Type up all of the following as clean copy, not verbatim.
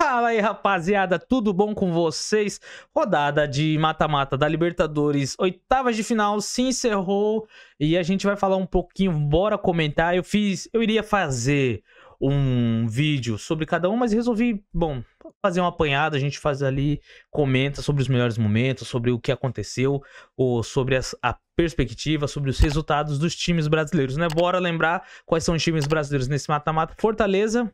Fala aí, rapaziada, tudo bom com vocês? Rodada de mata-mata da Libertadores, oitavas de final se encerrou e a gente vai falar um pouquinho, bora comentar. Eu iria fazer um vídeo sobre cada um, mas resolvi, bom, fazer uma apanhada, a gente faz ali, comenta sobre os melhores momentos, sobre o que aconteceu, ou sobre a perspectiva, sobre os resultados dos times brasileiros, né? Bora lembrar quais são os times brasileiros nesse mata-mata: Fortaleza,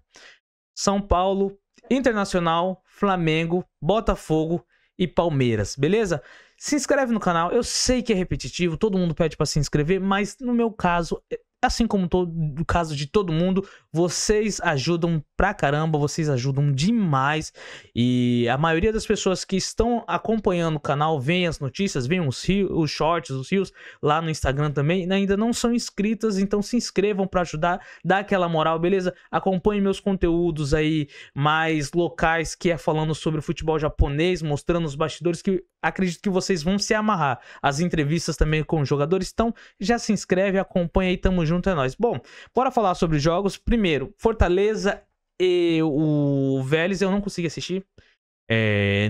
São Paulo, Internacional, Flamengo, Botafogo e Palmeiras, beleza? Se inscreve no canal, eu sei que é repetitivo, todo mundo pede para se inscrever, mas no meu caso, assim como no caso de todo mundo, vocês ajudam pra caramba, vocês ajudam demais. E a maioria das pessoas que estão acompanhando o canal, veem as notícias, veem os shorts, os reels lá no Instagram também, ainda não são inscritas, então se inscrevam pra ajudar, dá aquela moral, beleza? Acompanhem meus conteúdos aí mais locais, que é falando sobre o futebol japonês, mostrando os bastidores, que acredito que vocês vão se amarrar. As entrevistas também com os jogadores, então já se inscreve, acompanha aí, tamo junto, é nóis. Bom, bora falar sobre os jogos. Primeiro, Fortaleza e o Vélez eu não consegui assistir.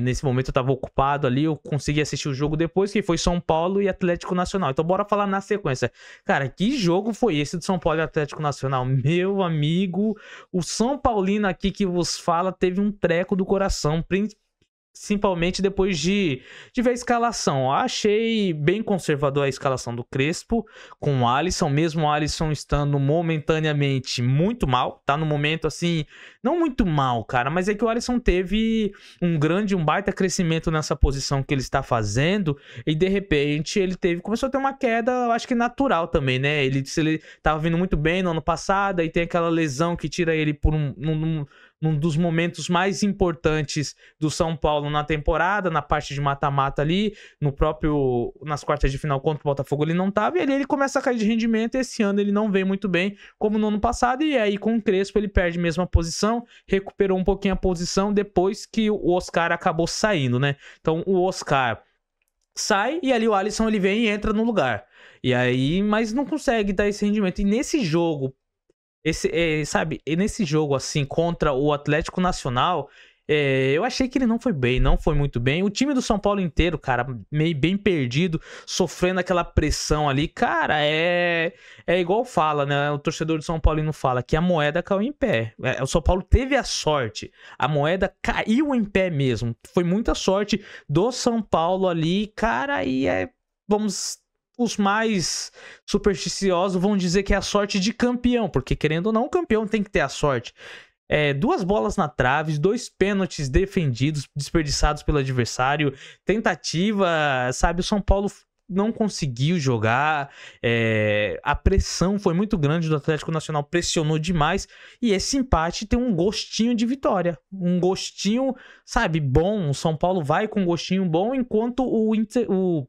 Nesse momento eu tava ocupado ali, eu consegui assistir o jogo depois, que foi São Paulo e Atlético Nacional. Então bora falar na sequência. Cara, que jogo foi esse do São Paulo e Atlético Nacional? Meu amigo, o São Paulino aqui que vos fala teve um treco do coração, principalmente depois de ver a escalação. Eu achei bem conservador a escalação do Crespo com o Alisson, mesmo o Alisson estando momentaneamente muito mal, tá no momento assim, não muito mal, cara, mas é que o Alisson teve um baita crescimento nessa posição que ele está fazendo, e de repente ele começou a ter uma queda, eu acho que natural também, né? Ele tava vindo muito bem no ano passado, e tem aquela lesão que tira ele por um dos momentos mais importantes do São Paulo na temporada, na parte de mata-mata ali, nas quartas de final contra o Botafogo ele não tava, e ali ele começa a cair de rendimento, e esse ano ele não vem muito bem, como no ano passado, e aí com o Crespo ele perde mesmo a posição, recuperou um pouquinho a posição depois que o Oscar acabou saindo, né? Então o Oscar sai, e ali o Alisson ele vem e entra no lugar, e aí, mas não consegue dar esse rendimento, e nesse jogo, nesse jogo assim contra o Atlético Nacional, eu achei que ele não foi bem, não foi muito bem. O time do São Paulo inteiro, cara, meio bem perdido, sofrendo aquela pressão ali, cara, é igual fala, né? O torcedor do São Paulo não fala que a moeda caiu em pé. O São Paulo teve a sorte, a moeda caiu em pé mesmo. Foi muita sorte do São Paulo ali, cara, e os mais supersticiosos vão dizer que é a sorte de campeão, porque querendo ou não, o campeão tem que ter a sorte. 2 bolas na trave, 2 pênaltis defendidos, desperdiçados pelo adversário, tentativa, sabe? O São Paulo não conseguiu jogar, a pressão foi muito grande do Atlético Nacional, pressionou demais, e esse empate tem um gostinho de vitória, um gostinho, sabe, bom. O São Paulo vai com um gostinho bom, enquanto o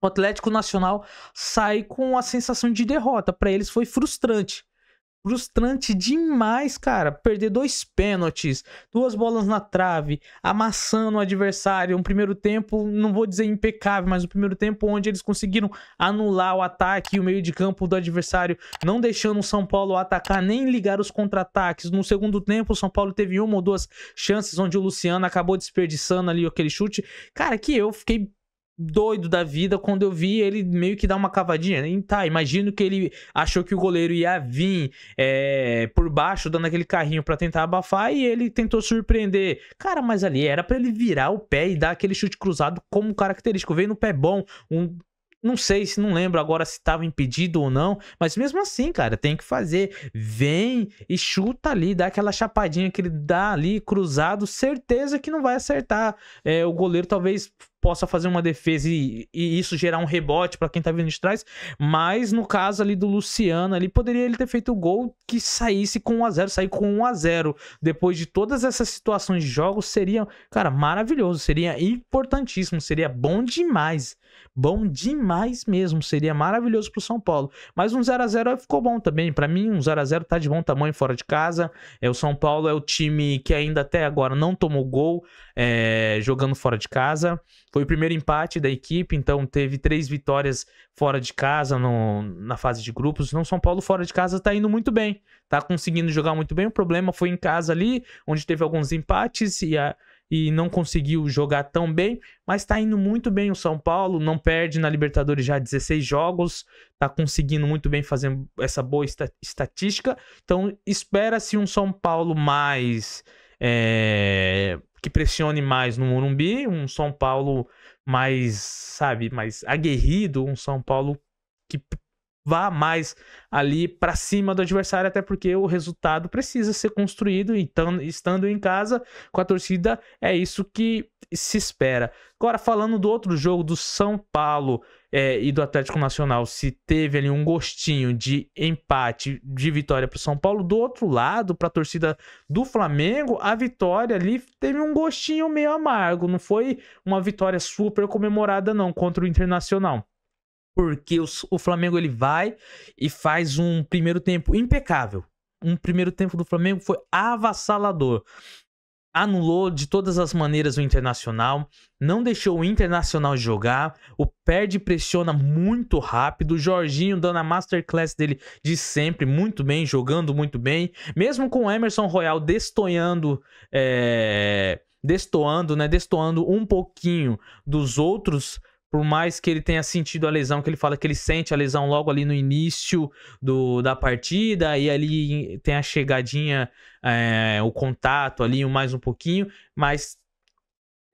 Atlético Nacional sai com a sensação de derrota. Para eles foi frustrante. Frustrante demais, cara. Perder 2 pênaltis, 2 bolas na trave, amassando o adversário. Um primeiro tempo, não vou dizer impecável, mas um primeiro tempo onde eles conseguiram anular o ataque e o meio de campo do adversário, não deixando o São Paulo atacar nem ligar os contra-ataques. No segundo tempo, o São Paulo teve 1 ou 2 chances onde o Luciano acabou desperdiçando ali aquele chute. Cara, que eu fiquei doido da vida quando eu vi ele meio que dar uma cavadinha. Tá, imagino que ele achou que o goleiro ia vir por baixo, dando aquele carrinho pra tentar abafar, e ele tentou surpreender. Cara, mas ali era pra ele virar o pé e dar aquele chute cruzado como característico. Veio no pé bom, não sei, não lembro agora se estava impedido ou não, mas mesmo assim, cara, tem que fazer. Vem e chuta ali, dá aquela chapadinha que ele dá ali, cruzado, certeza que não vai acertar. O goleiro talvez possa fazer uma defesa e isso gerar um rebote para quem tá vindo de trás, mas no caso ali do Luciano, ali poderia ele ter feito o gol que saísse com 1-0, sair com 1-0 depois de todas essas situações de jogos. Seria, cara, maravilhoso, seria importantíssimo, seria bom demais mesmo, seria maravilhoso pro São Paulo. Mas um 0-0 ficou bom também, para mim um 0-0 tá de bom tamanho fora de casa. O São Paulo é o time que ainda até agora não tomou gol jogando fora de casa. Foi o primeiro empate da equipe, então teve 3 vitórias fora de casa na fase de grupos. Então, São Paulo fora de casa tá indo muito bem, tá conseguindo jogar muito bem. O problema foi em casa ali, onde teve alguns empates e não conseguiu jogar tão bem, mas tá indo muito bem o São Paulo, não perde na Libertadores já 16 jogos, tá conseguindo muito bem fazer essa boa estatística. Então, espera-se um São Paulo mais... que pressione mais no Morumbi, um São Paulo mais, sabe, mais aguerrido, um São Paulo que vá mais ali para cima do adversário, até porque o resultado precisa ser construído, então, estando em casa com a torcida, é isso que se espera. Agora, falando do outro jogo, do São Paulo e do Atlético Nacional, se teve ali um gostinho de empate, de vitória para o São Paulo, do outro lado, para a torcida do Flamengo, a vitória ali teve um gostinho meio amargo, não foi uma vitória super comemorada não, contra o Internacional. Porque o Flamengo ele vai e faz um primeiro tempo impecável. Um primeiro tempo do Flamengo foi avassalador. Anulou de todas as maneiras o Internacional, não deixou o Internacional jogar, o perde e pressiona muito rápido, o Jorginho dando a masterclass dele de sempre, muito bem, jogando muito bem, mesmo com o Emerson Royal destoando um pouquinho dos outros. Por mais que ele tenha sentido a lesão, que ele fala que ele sente a lesão logo ali no início da partida, e ali tem a chegadinha, o contato ali, mais um pouquinho, mas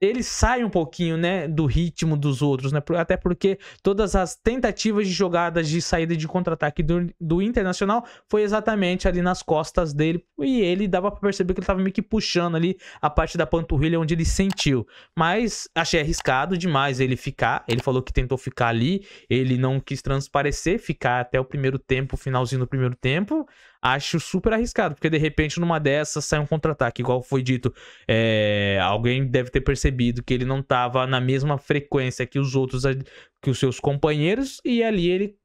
ele sai um pouquinho, né, do ritmo dos outros, né? Até porque todas as tentativas de jogadas de saída de contra-ataque do Internacional foi exatamente ali nas costas dele, e ele dava pra perceber que ele tava meio que puxando ali a parte da panturrilha onde ele sentiu. Mas achei arriscado demais ele ficar. Ele falou que tentou ficar ali, ele não quis transparecer, ficar até o primeiro tempo, finalzinho do primeiro tempo. Acho super arriscado, porque de repente numa dessas sai um contra-ataque, igual foi dito. Alguém deve ter percebido que ele não estava na mesma frequência que os outros, que os seus companheiros, e ali ele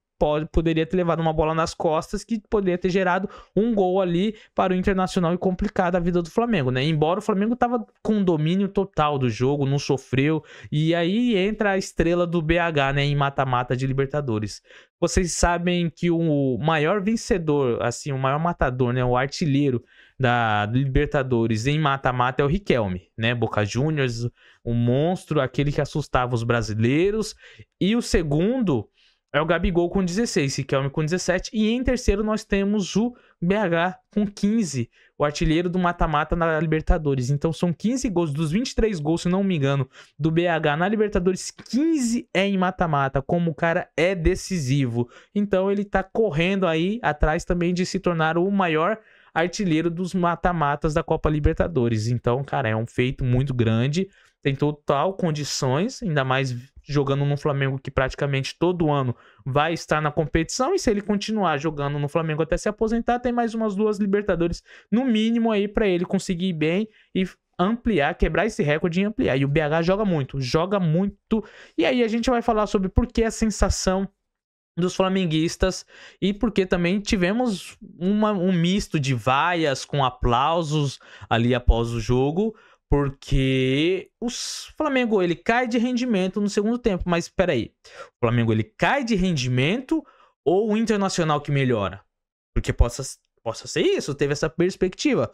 poderia ter levado uma bola nas costas que poderia ter gerado um gol ali para o Internacional e complicado a vida do Flamengo, né? Embora o Flamengo tava com domínio total do jogo, não sofreu, e aí entra a estrela do BH, né, em mata-mata de Libertadores. Vocês sabem que o maior vencedor, assim, o maior matador, né, o artilheiro da Libertadores em mata-mata é o Riquelme, né? Boca Juniors, um monstro, aquele que assustava os brasileiros, e o segundo é o Gabigol com 16, Riquelme com 17. E em terceiro nós temos o BH com 15, o artilheiro do mata-mata na Libertadores. Então são 15 gols, dos 23 gols, se não me engano, do BH na Libertadores, 15 é em mata-mata, como o cara é decisivo. Então ele tá correndo aí atrás também de se tornar o maior artilheiro dos mata-matas da Copa Libertadores. Então, cara, é um feito muito grande, tem total condições, ainda mais jogando no Flamengo que praticamente todo ano vai estar na competição, e se ele continuar jogando no Flamengo até se aposentar, tem mais umas 2 Libertadores no mínimo aí para ele conseguir ir bem e ampliar, quebrar esse recorde e ampliar. E o BH joga muito, e aí a gente vai falar sobre por que a sensação dos flamenguistas e porque também tivemos um misto de vaias com aplausos ali após o jogo, porque o Flamengo ele cai de rendimento no segundo tempo. Mas espera aí, o Flamengo ele cai de rendimento ou o Internacional que melhora? Porque possa ser isso, teve essa perspectiva.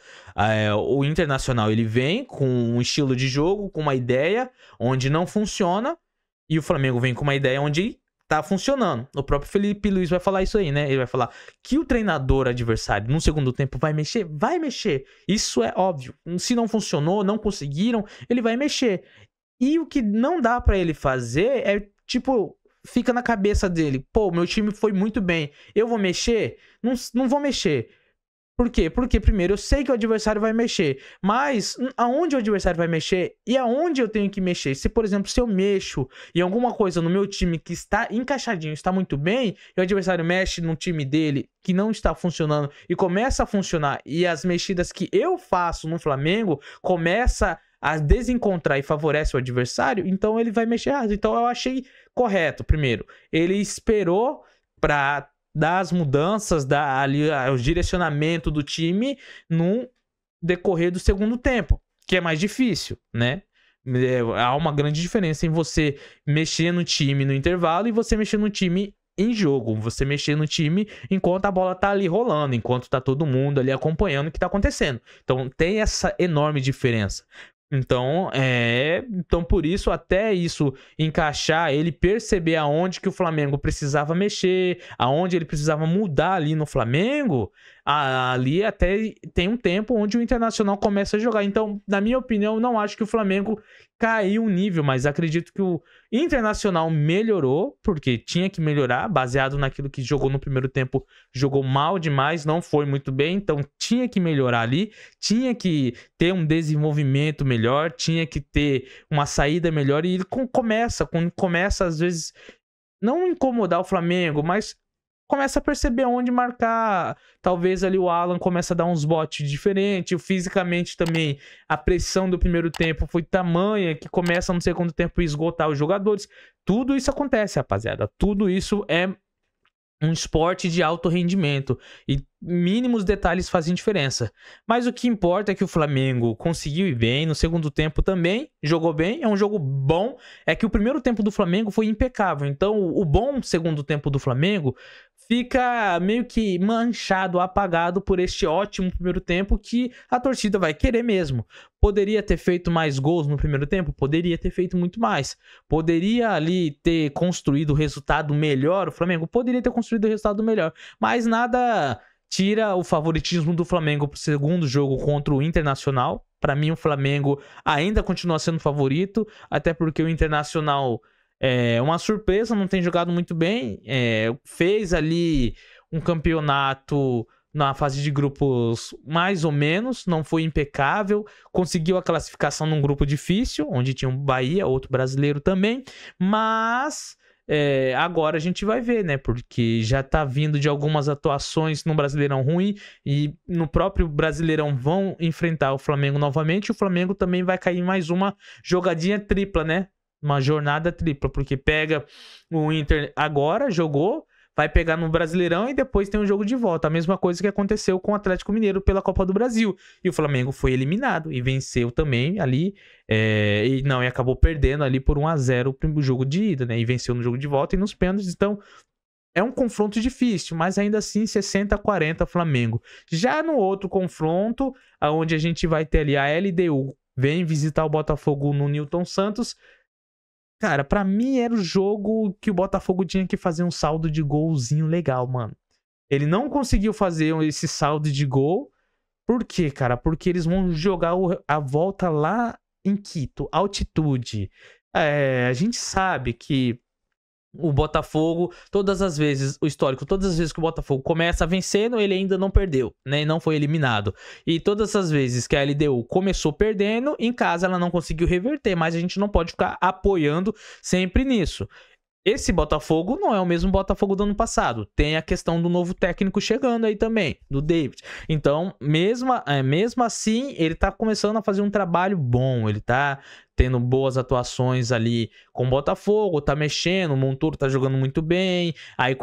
O Internacional ele vem com um estilo de jogo, com uma ideia onde não funciona, e o Flamengo vem com uma ideia onde tá funcionando. O próprio Felipe Luiz vai falar isso aí, né? Ele vai falar que o treinador adversário no segundo tempo vai mexer. Vai mexer. Isso é óbvio. Se não funcionou, não conseguiram, ele vai mexer. E o que não dá pra ele fazer é, tipo, fica na cabeça dele. Pô, meu time foi muito bem. Eu vou mexer? Não vou mexer. Por quê? Porque, primeiro, eu sei que o adversário vai mexer, mas aonde o adversário vai mexer e aonde eu tenho que mexer? Se, por exemplo, se eu mexo em alguma coisa no meu time que está encaixadinho, está muito bem, e o adversário mexe no time dele que não está funcionando e começa a funcionar, e as mexidas que eu faço no Flamengo começa a desencontrar e favorece o adversário, então ele vai mexer errado. Então eu achei correto, primeiro, ele esperou para das mudanças, o direcionamento do time no decorrer do segundo tempo, que é mais difícil, né? Há uma grande diferença em você mexer no time no intervalo e você mexer no time em jogo. Você mexer no time enquanto a bola tá ali rolando, enquanto tá todo mundo ali acompanhando o que tá acontecendo. Então tem essa enorme diferença. Então por isso, até isso encaixar, ele perceber aonde que o Flamengo precisava mexer, aonde ele precisava mudar ali no Flamengo, ali até tem um tempo onde o Internacional começa a jogar. Então, na minha opinião, não acho que o Flamengo caiu o nível, mas acredito que o Internacional melhorou, porque tinha que melhorar, baseado naquilo que jogou no primeiro tempo, jogou mal demais, não foi muito bem, então tinha que melhorar ali, tinha que ter um desenvolvimento melhor, tinha que ter uma saída melhor, e ele começa às vezes, não incomodar o Flamengo, mas começa a perceber onde marcar. Talvez ali o Alan começa a dar uns botes diferentes. Fisicamente também, a pressão do primeiro tempo foi tamanha que começa no segundo tempo a esgotar os jogadores. Tudo isso acontece, rapaziada. Tudo isso é um esporte de alto rendimento e mínimos detalhes fazem diferença. Mas o que importa é que o Flamengo conseguiu ir bem, no segundo tempo também jogou bem, é um jogo bom. É que o primeiro tempo do Flamengo foi impecável, então o bom segundo tempo do Flamengo fica meio que manchado, apagado por este ótimo primeiro tempo que a torcida vai querer mesmo. Poderia ter feito mais gols no primeiro tempo? Poderia ter feito muito mais. Poderia ali ter construído o resultado melhor, o Flamengo poderia ter construído o resultado melhor, mas nada tira o favoritismo do Flamengo pro segundo jogo contra o Internacional. Para mim, o Flamengo ainda continua sendo favorito, até porque o Internacional é uma surpresa, não tem jogado muito bem, fez ali um campeonato na fase de grupos mais ou menos, não foi impecável, conseguiu a classificação num grupo difícil, onde tinha um Bahia, outro brasileiro também, mas agora a gente vai ver, né, porque já tá vindo de algumas atuações no Brasileirão ruim, e no próprio Brasileirão vão enfrentar o Flamengo novamente, e o Flamengo também vai cair em mais uma jogadinha tripla, né, uma jornada tripla, porque pega o Inter agora, jogou, vai pegar no Brasileirão e depois tem um jogo de volta. A mesma coisa que aconteceu com o Atlético Mineiro pela Copa do Brasil. E o Flamengo foi eliminado e venceu também ali. E acabou perdendo ali por 1-0 o jogo de ida, né? E venceu no jogo de volta e nos pênaltis. Então, é um confronto difícil, mas ainda assim 60-40 Flamengo. Já no outro confronto, onde a gente vai ter ali a LDU vem visitar o Botafogo no Newton Santos. Cara, pra mim era o jogo que o Botafogo tinha que fazer um saldo de golzinho legal, mano. Ele não conseguiu fazer esse saldo de gol. Por quê, cara? Porque eles vão jogar a volta lá em Quito, altitude. A gente sabe que o Botafogo, todas as vezes, o histórico, todas as vezes que o Botafogo começa vencendo, ele ainda não perdeu, né? Não foi eliminado. E todas as vezes que a LDU começou perdendo, em casa ela não conseguiu reverter, mas a gente não pode ficar apoiando sempre nisso. Esse Botafogo não é o mesmo Botafogo do ano passado. Tem a questão do novo técnico chegando aí também, do David. Então, mesmo assim, ele tá começando a fazer um trabalho bom. Ele tá tendo boas atuações ali com o Botafogo, tá mexendo, o Montoro tá jogando muito bem. Aí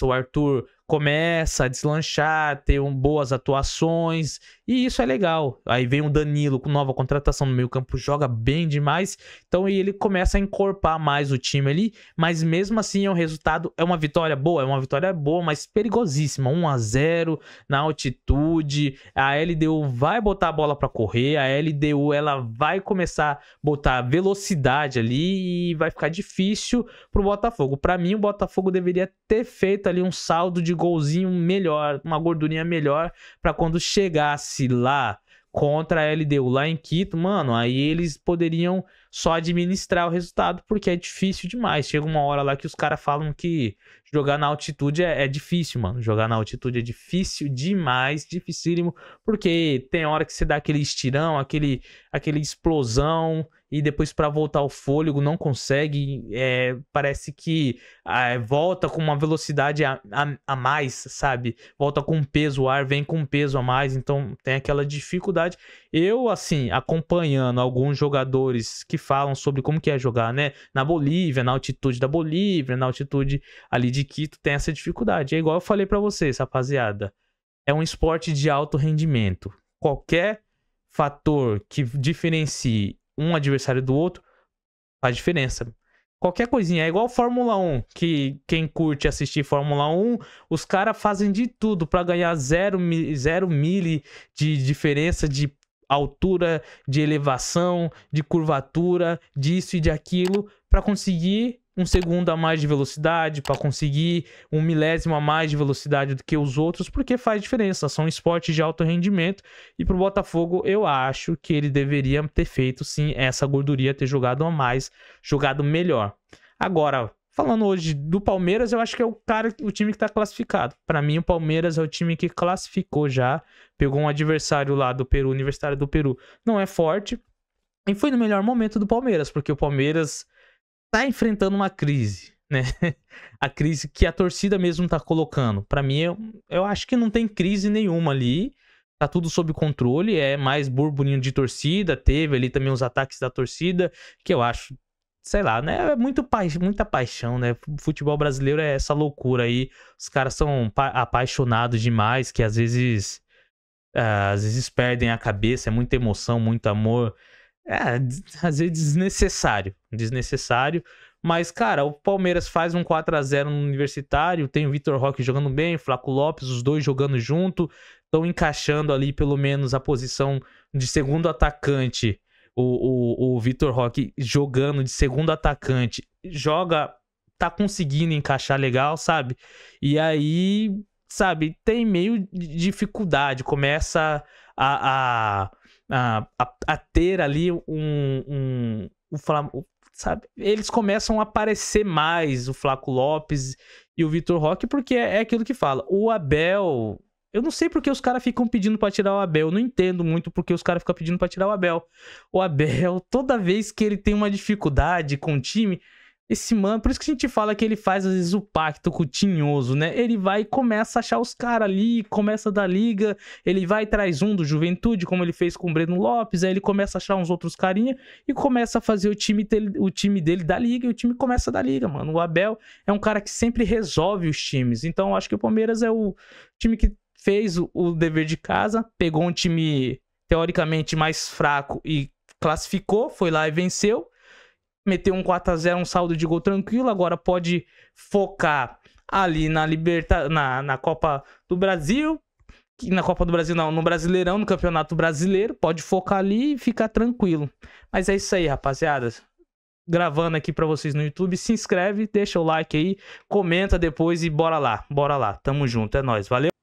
o Arthur começa a deslanchar, ter boas atuações, e isso é legal. Aí vem o Danilo com nova contratação no meio campo, joga bem demais, então ele começa a encorpar mais o time ali, mas mesmo assim o resultado é uma vitória boa, mas perigosíssima, 1-0 na altitude. A LDU vai botar a bola para correr, a LDU ela vai começar a botar velocidade ali e vai ficar difícil pro Botafogo. Para mim, o Botafogo deveria ter feito ali um saldo de golzinho melhor, uma gordurinha melhor, para quando chegasse lá contra a LDU lá em Quito, mano, aí eles poderiam só administrar o resultado, porque é difícil demais. Chega uma hora lá que os caras falam que jogar na altitude é difícil, mano. Jogar na altitude é difícil demais, dificílimo, porque tem hora que você dá aquele estirão, aquele explosão, e depois para voltar ao fôlego não consegue, parece que volta com uma velocidade a mais, sabe? Volta com peso, o ar vem com peso a mais, então tem aquela dificuldade. Eu, assim, acompanhando alguns jogadores que falam sobre como que é jogar, né? Na Bolívia, na altitude da Bolívia, na altitude ali de Quito, tem essa dificuldade. É igual eu falei para vocês, rapaziada. É um esporte de alto rendimento. Qualquer fator que diferencie um adversário do outro, faz diferença. Qualquer coisinha, é igual Fórmula 1, que quem curte assistir Fórmula 1, os caras fazem de tudo pra ganhar 0,0 de diferença de altura, de elevação, de curvatura, disso e de aquilo, pra conseguir um segundo a mais de velocidade, pra conseguir um milésimo a mais de velocidade do que os outros, porque faz diferença, são esportes de alto rendimento, e pro Botafogo eu acho que ele deveria ter feito sim essa gorduria, ter jogado a mais, jogado melhor. Agora, falando hoje do Palmeiras, eu acho que é o time que tá classificado. Pra mim, o Palmeiras é o time que classificou já, pegou um adversário lá do Peru, Universitário do Peru, não é forte, e foi no melhor momento do Palmeiras, porque o Palmeiras tá enfrentando uma crise, né? A crise que a torcida mesmo tá colocando. Pra mim, eu acho que não tem crise nenhuma ali. Tá tudo sob controle, é mais burburinho de torcida, teve ali também os ataques da torcida, que eu acho, sei lá, né? É muita paixão, né? O futebol brasileiro é essa loucura aí. Os caras são apaixonados demais, que às vezes perdem a cabeça, é muita emoção, muito amor. Às vezes desnecessário. Mas, cara, o Palmeiras faz um 4-0 no Universitário, tem o Vitor Roque jogando bem, o Flaco Lopes, os dois jogando junto, estão encaixando ali pelo menos a posição de segundo atacante. O Vitor Roque jogando de segundo atacante, tá conseguindo encaixar legal, sabe? E aí, sabe, tem meio de dificuldade, começa a ter ali sabe? Eles começam a aparecer mais, o Flaco Lopes e o Vitor Roque, porque é aquilo que fala. O Abel, eu não sei porque os caras ficam pedindo pra tirar o Abel, eu não entendo muito porque os caras ficam pedindo pra tirar o Abel. O Abel, toda vez que ele tem uma dificuldade com o time, esse mano, por isso que a gente fala que ele faz às vezes o pacto com o Tinhoso, né? Ele vai e começa a achar os caras ali, começa da liga, ele vai e traz um do Juventude, como ele fez com o Breno Lopes, aí ele começa a achar uns outros carinha e começa a fazer o time dele da liga, e o time começa da liga, mano. O Abel é um cara que sempre resolve os times, então eu acho que o Palmeiras é o time que fez o dever de casa, pegou um time teoricamente mais fraco e classificou, foi lá e venceu. Meteu um 4-0, um saldo de gol tranquilo, agora pode focar ali na Copa do Brasil, na Copa do Brasil não, no Brasileirão, no Campeonato Brasileiro, pode focar ali e ficar tranquilo. Mas é isso aí, rapaziada. Gravando aqui pra vocês no YouTube, se inscreve, deixa o like aí, comenta depois e bora lá, tamo junto, é nóis, valeu?